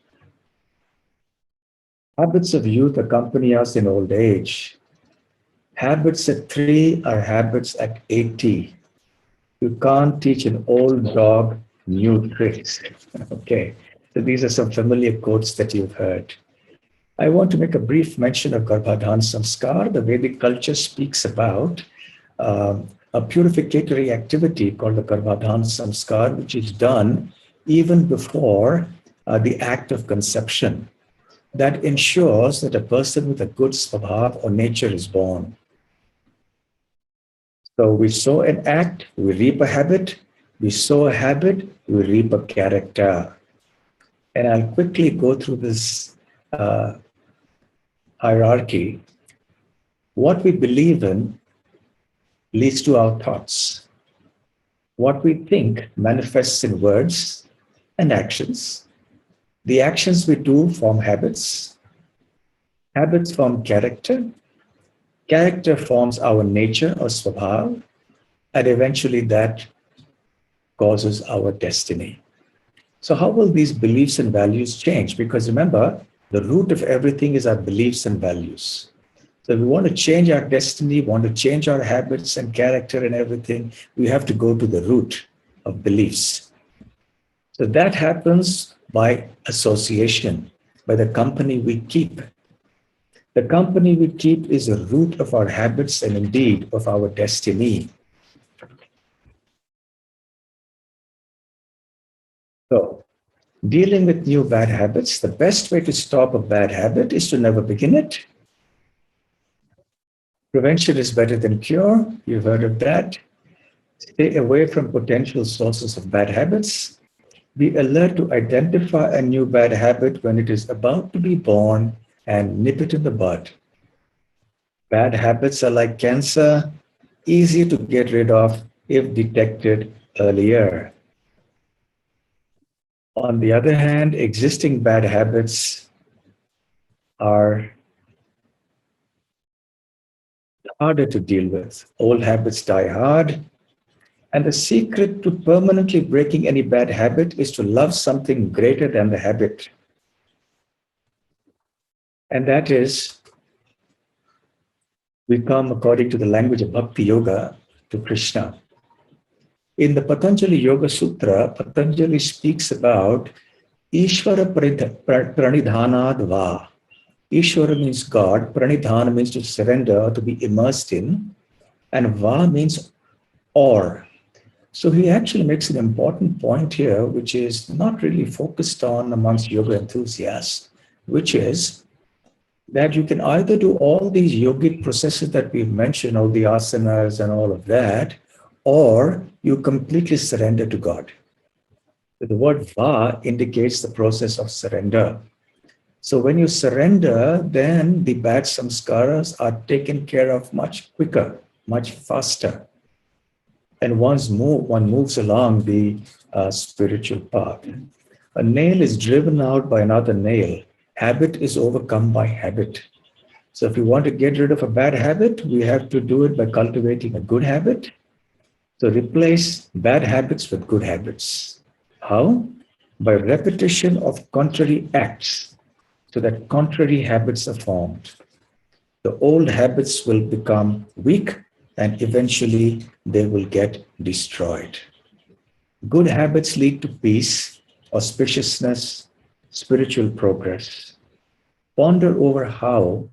Habits of youth accompany us in old age. Habits at 3 are habits at 80. You can't teach an old dog new tricks. Okay, so these are some familiar quotes that you've heard. I want to make a brief mention of Govardhan Samskar. The Vedic culture speaks about a purificatory activity called the Govardhan Samskar, which is done even before the act of conception. That ensures that a person with a good svabhav or nature is born. So we sow an act, we reap a habit. We sow a habit, we reap a character. And I'll quickly go through this hierarchy. What we believe in leads to our thoughts. What we think manifests in words and actions. The actions we do form habits. Habits form character. Character forms our nature or svabhav. And eventually that causes our destiny. So how will these beliefs and values change? Because remember, the root of everything is our beliefs and values. So if we want to change our destiny, want to change our habits and character and everything, we have to go to the root of beliefs. So that happens by association, by the company we keep. The company we keep is the root of our habits and indeed of our destiny. So, dealing with new bad habits, the best way to stop a bad habit is to never begin it. Prevention is better than cure. You've heard of that. Stay away from potential sources of bad habits. Be alert to identify a new bad habit when it is about to be born and nip it in the bud. Bad habits are like cancer, easy to get rid of if detected earlier. On the other hand, existing bad habits are harder to deal with. Old habits die hard. And the secret to permanently breaking any bad habit is to love something greater than the habit. And that is, we come according to the language of Bhakti Yoga to Krishna. In the Patanjali Yoga Sutra, Patanjali speaks about Ishvara Pranidhanad Va. Ishvara means God, Pranidhana means to surrender, to be immersed in, and Va means or. So he actually makes an important point here, which is not really focused on amongst yoga enthusiasts, which is that you can either do all these yogic processes that we've mentioned, all the asanas and all of that, or you completely surrender to God. The word va indicates the process of surrender. So when you surrender, then the bad samskaras are taken care of much quicker, much faster. And one moves along the spiritual path. A nail is driven out by another nail. Habit is overcome by habit. So if we want to get rid of a bad habit, we have to do it by cultivating a good habit. So replace bad habits with good habits. How? By repetition of contrary acts, so that contrary habits are formed. The old habits will become weak and eventually they will get destroyed. Good habits lead to peace, auspiciousness, spiritual progress. Ponder over how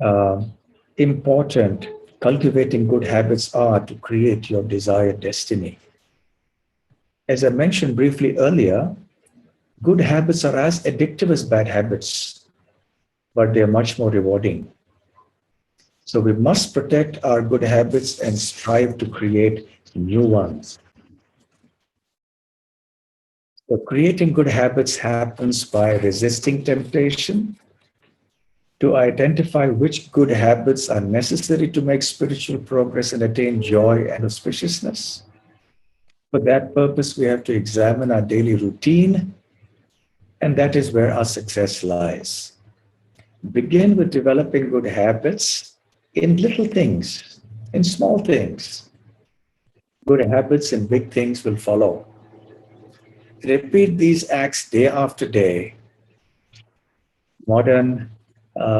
uh, important cultivating good habits are to create your desired destiny. As I mentioned briefly earlier, good habits are as addictive as bad habits, but they are much more rewarding. So we must protect our good habits and strive to create new ones. So creating good habits happens by resisting temptation, to identify which good habits are necessary to make spiritual progress and attain joy and auspiciousness. For that purpose, we have to examine our daily routine, and that is where our success lies. Begin with developing good habits in little things, in small things. Good habits and big things will follow. Repeat these acts day after day. Modern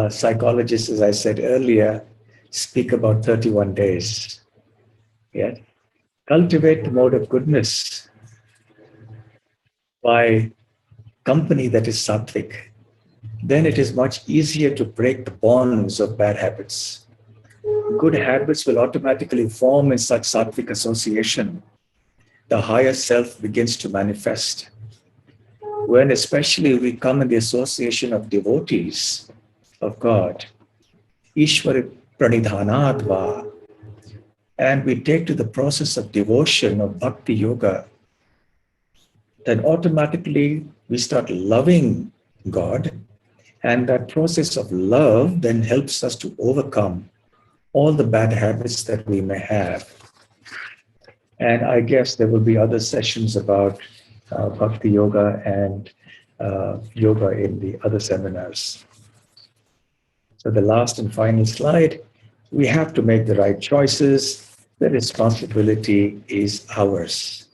psychologists, as I said earlier, speak about 31 days. Yeah. Cultivate the mode of goodness by company that is sattvic. Then it is much easier to break the bonds of bad habits. Good habits will automatically form in such sattvic association. The higher self begins to manifest. When especially we come in the association of devotees of God, Ishwara Pranidhanatva, and we take to the process of devotion of Bhakti Yoga, then automatically we start loving God. And that process of love then helps us to overcome all the bad habits that we may have. And I guess there will be other sessions about Bhakti Yoga and yoga in the other seminars. So the last and final slide, we have to make the right choices. The responsibility is ours.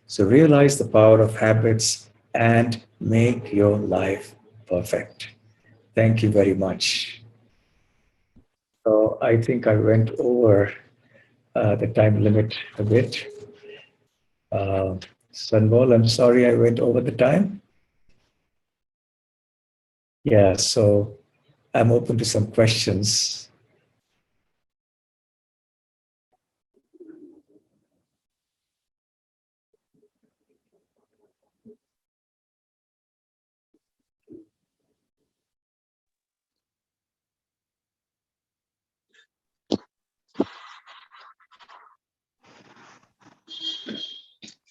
So realize the power of habits and make your life perfect. Thank you very much. So I think I went over the time limit a bit. Sanbol, I'm sorry I went over the time. Yeah, so I'm open to some questions.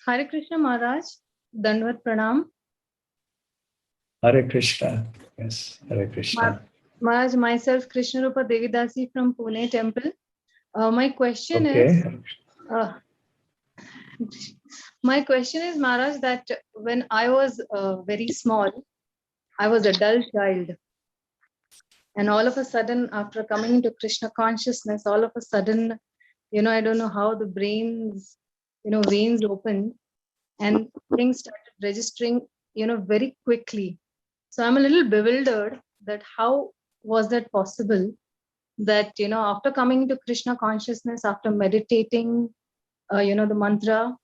Hare Krishna Maharaj, Dandvat Pranam. Hare Krishna. Yes, Hare Krishna. Maharaj, myself, Krishna Rupa Devidasi from Pune temple. My question Okay. is, Maharaj, that when I was very small, I was a dull child. And all of a sudden, after coming into Krishna consciousness, all of a sudden, I don't know how the brain's, veins opened and things started registering, very quickly. So I'm a little bewildered that how was that possible that, after coming into Krishna consciousness, after meditating, the mantra,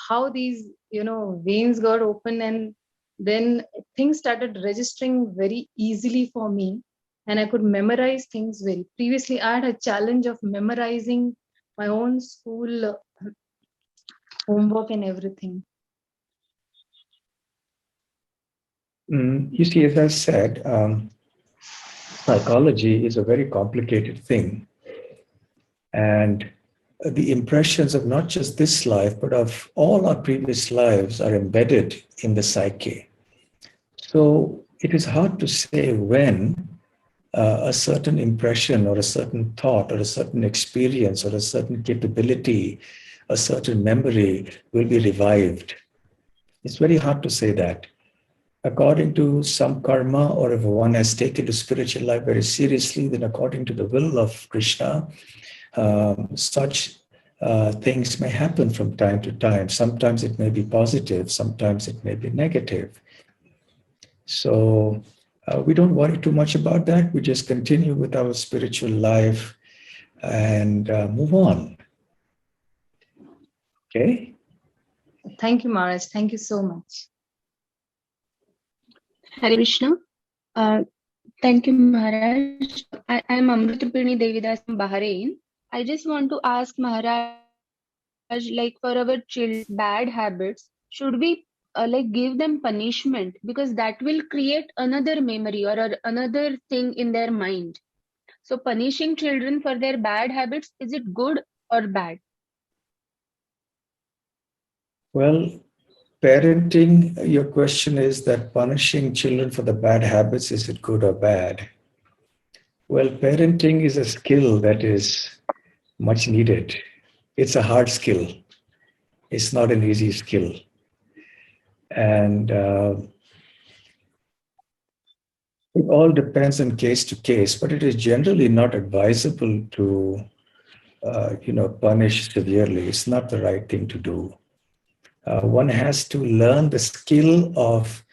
how these, veins got open and then things started registering very easily for me. And I could memorize things very. Previously, I had a challenge of memorizing my own school homework and everything. You see, as I said, psychology is a very complicated thing. And the impressions of not just this life, but of all our previous lives are embedded in the psyche. So it is hard to say when a certain impression or a certain thought or a certain experience or a certain capability, a certain memory will be revived. It's very hard to say that. According to some karma, or if one has taken the spiritual life very seriously, then according to the will of Krishna, such things may happen from time to time. Sometimes it may be positive, sometimes it may be negative. So we don't worry too much about that. We just continue with our spiritual life and move on. Okay? Thank you, Maharaj. Thank you so much. Hare Krishna. Thank you, Maharaj. I am Amrutapini Devidas from Bahrain. I just want to ask Maharaj, like for our children's bad habits, should we like give them punishment, because that will create another memory or another thing in their mind. So punishing children for their bad habits, is it good or bad? Well, parenting, your question is that punishing children for the bad habits, is it good or bad? Well, parenting is a skill that is much needed. It's a hard skill. It's not an easy skill. And it all depends on case to case, but it is generally not advisable to, punish severely. It's not the right thing to do. One has to learn the skill of,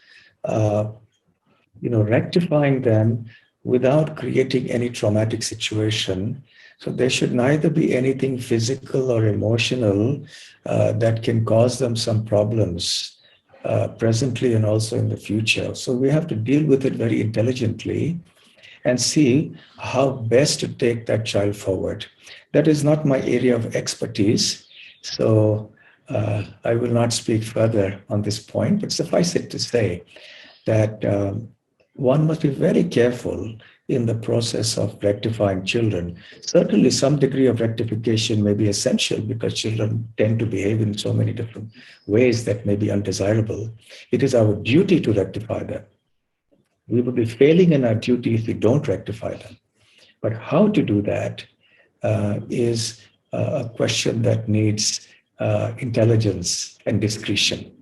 rectifying them without creating any traumatic situation. So there should neither be anything physical or emotional that can cause them some problems presently and also in the future. So we have to deal with it very intelligently and see how best to take that child forward. That is not my area of expertise, so I will not speak further on this point, but suffice it to say that one must be very careful in the process of rectifying children. Certainly, some degree of rectification may be essential because children tend to behave in so many different ways that may be undesirable. It is our duty to rectify them. We will be failing in our duty if we don't rectify them. But how to do that is a question that needs intelligence and discretion.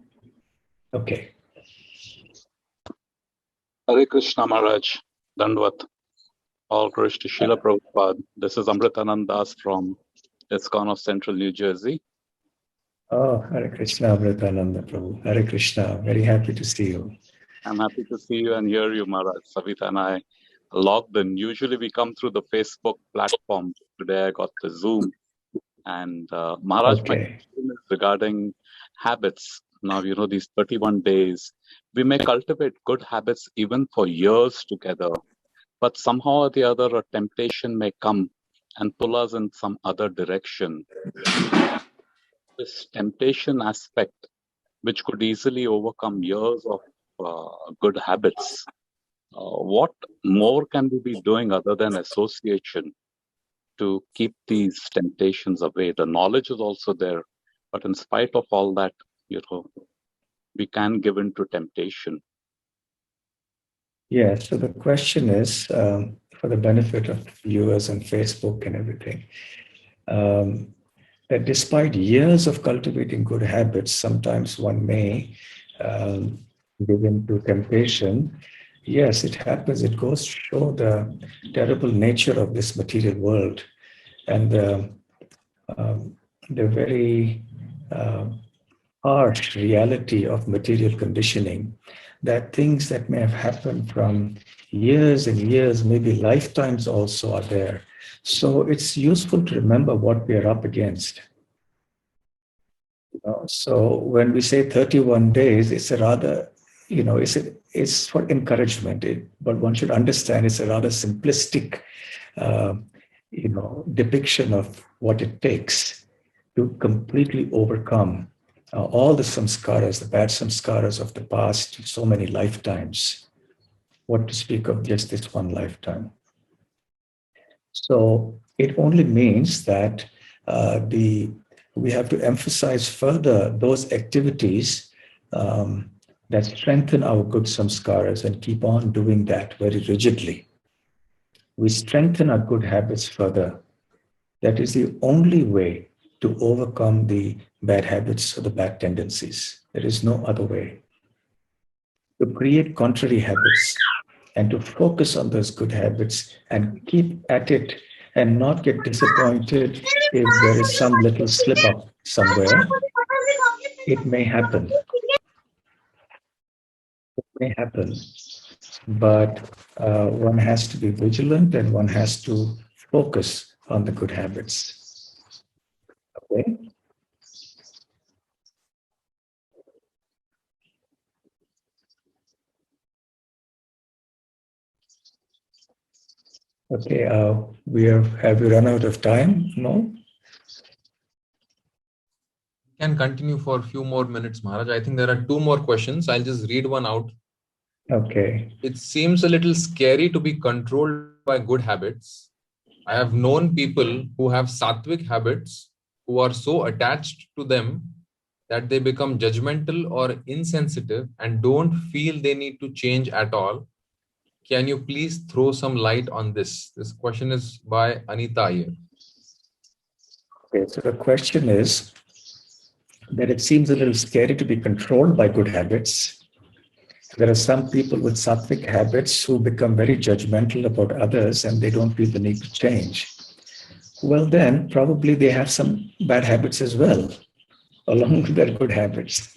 Okay. Hare Krishna Maharaj, Dandvat. All glories to Srila Prabhupada. This is Amritanand Das from ISKCON of Central New Jersey. Oh, Hare Krishna, Amritananda Prabhu. Hare Krishna. Very happy to see you. I'm happy to see you and hear you, Maharaj. Savita and I logged in. Usually we come through the Facebook platform. Today I got the Zoom. And Maharaj, my question is regarding habits. Now, these 31 days, we may cultivate good habits even for years together, but somehow or the other, a temptation may come and pull us in some other direction. This temptation aspect, which could easily overcome years of good habits, what more can we be doing other than association to keep these temptations away? The knowledge is also there, but in spite of all that, we can give in to temptation. Yeah, so the question is, for the benefit of viewers on Facebook and everything, that despite years of cultivating good habits, sometimes one may give in to temptation. Yes, it happens. It goes to show the terrible nature of this material world and the very harsh reality of material conditioning, that things that may have happened from years and years, maybe lifetimes also are there. So it's useful to remember what we are up against. So when we say 31 days, it's a rather, it's for encouragement, but one should understand it's a rather simplistic, depiction of what it takes to completely overcome all the samskaras, the bad samskaras of the past, so many lifetimes. What to speak of just this one lifetime. So it only means that we have to emphasize further those activities that strengthen our good samskaras and keep on doing that very rigidly. We strengthen our good habits further. That is the only way to overcome the bad habits or the bad tendencies. There is no other way. To create contrary habits and to focus on those good habits and keep at it and not get disappointed if there is some little slip up somewhere. It may happen. It may happen. But one has to be vigilant and one has to focus on the good habits. Okay? Okay, have we run out of time? No? Can continue for a few more minutes, Maharaj. I think there are 2 more questions. I'll just read one out. Okay. It seems a little scary to be controlled by good habits. I have known people who have sattvic habits who are so attached to them that they become judgmental or insensitive and don't feel they need to change at all. Can you please throw some light on this? This question is by Anita here. Okay, so the question is that it seems a little scary to be controlled by good habits. There are some people with sattvic habits who become very judgmental about others and they don't feel the need to change. Well, then probably they have some bad habits as well, along with their good habits.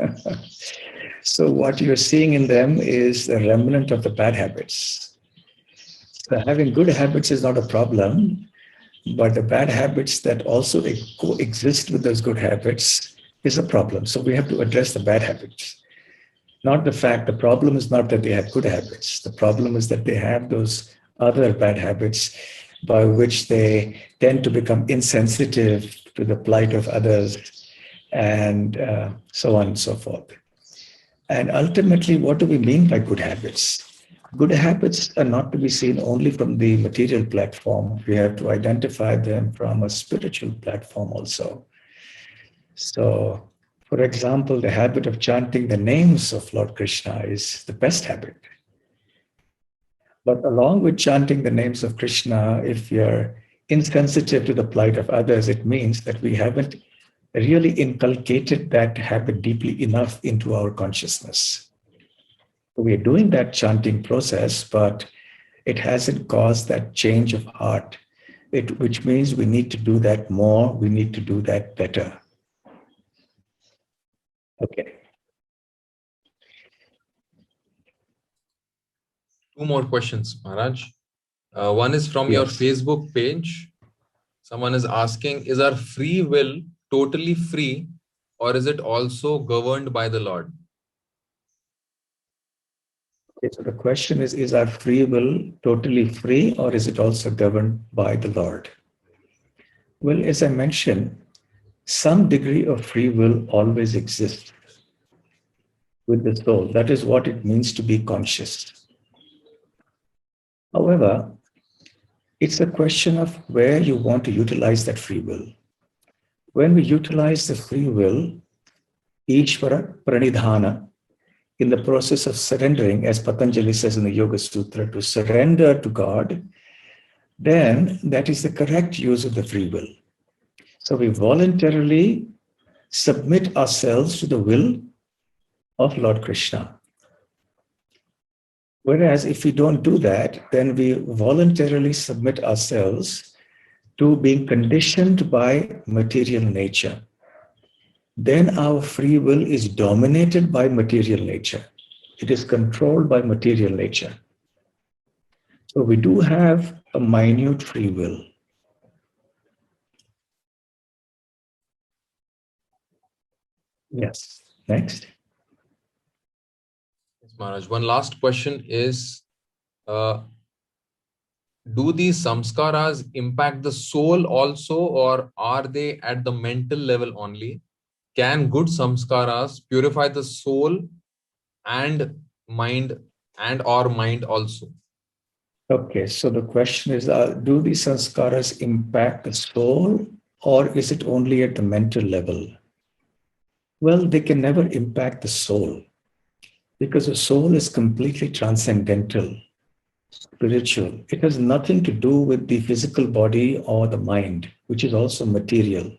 So what you're seeing in them is the remnant of the bad habits. So having good habits is not a problem, but the bad habits that also coexist with those good habits is a problem. So we have to address the bad habits. Not the fact, the problem is not that they have good habits. The problem is that they have those other bad habits by which they tend to become insensitive to the plight of others and so on and so forth. And ultimately, what do we mean by good habits? Good habits are not to be seen only from the material platform. We have to identify them from a spiritual platform also. So, for example, the habit of chanting the names of Lord Krishna is the best habit. But along with chanting the names of Krishna, if you're insensitive to the plight of others, it means that we haven't really inculcated that habit deeply enough into our consciousness. We are doing that chanting process, but it hasn't caused that change of heart, which means we need to do that more, we need to do that better. Okay. 2 more questions, Maharaj. One is from your Facebook page. Someone is asking, is our free will totally free or is it also governed by the Lord? Okay, so the question is our free will totally free or is it also governed by the Lord? Well, as I mentioned, some degree of free will always exists with the soul. That is what it means to be conscious. However, it's a question of where you want to utilize that free will. When we utilize the free will, Ishvara Pranidhana, in the process of surrendering, as Patanjali says in the Yoga Sutra, to surrender to God, then that is the correct use of the free will. So we voluntarily submit ourselves to the will of Lord Krishna. Whereas if we don't do that, then we voluntarily submit ourselves to being conditioned by material nature. Then our free will is dominated by material nature. It is controlled by material nature. So we do have a minute free will. Yes. Next. Yes, Maharaj. One last question is, do these samskaras impact the soul also or are they at the mental level only? Can good samskaras purify the soul and mind or mind also? Okay, so the question is, do these sanskaras impact the soul or is it only at the mental level? Well, they can never impact the soul, because the soul is completely transcendental, spiritual. It has nothing to do with the physical body or the mind, which is also material.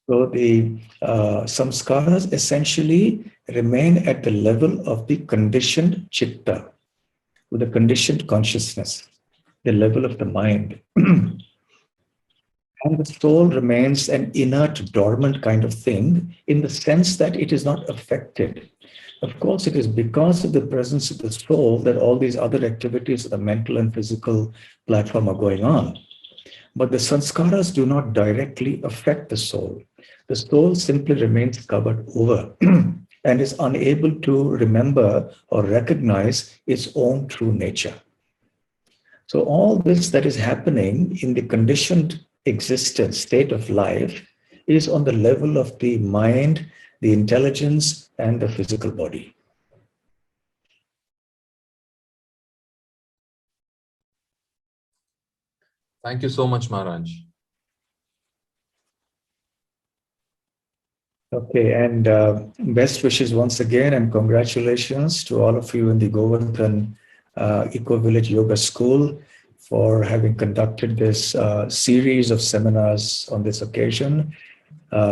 So the samskaras essentially remain at the level of the conditioned chitta, with the conditioned consciousness, the level of the mind. And the soul remains an inert, dormant kind of thing in the sense that it is not affected. Of course, it is because of the presence of the soul that all these other activities of the mental and physical platform are going on. But the sanskaras do not directly affect the soul. The soul simply remains covered over and is unable to remember or recognize its own true nature. So all this that is happening in the conditioned existence, state of life, is on the level of the mind, the intelligence, and the physical body. Thank you so much, Maharaj. Okay, and best wishes once again, and congratulations to all of you in the Govardhan Eco-Village Yoga School for having conducted this series of seminars on this occasion.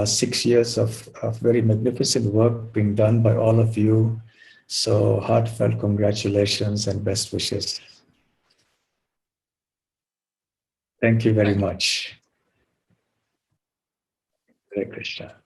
6 years of very magnificent work being done by all of you. So heartfelt congratulations and best wishes. Thank you very much. Hare Krishna.